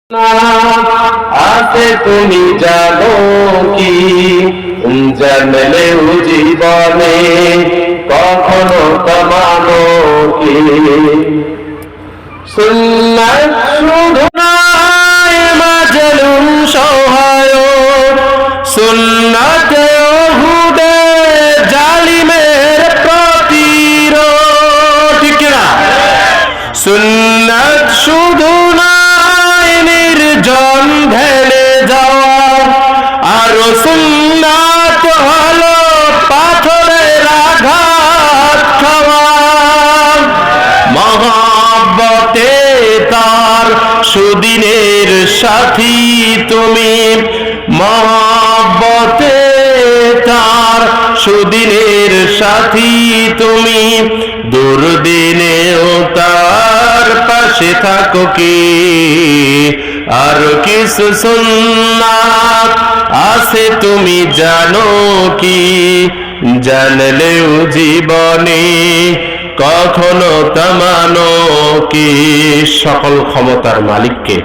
আছে তুমি জানো কি, জানলেও জীবনে কখনো কমানো কি। সুন্নাত শুধু নয় মাজলুম সহায়ক, সুন্নাত হুদে জালিমের প্রতিরোধ। ঠিক না? সুন্নাত শুধু জন ঢেলে যাওয়া, আর সুন্নাত হলো পাথরের আঘাত খাওয়া। মহব্বতে তার সুদিনের সাথী তুমি, মহব্বতে তার সুদিনের সাথী তুমি, দুর্দিনেও তার পাশে থাকো কি। আর কিছু সুন্নাত আছে তুমি জানো কি, জানলেও জীবনে কখনো থামানো কি। সকল ক্ষমতার মালিককে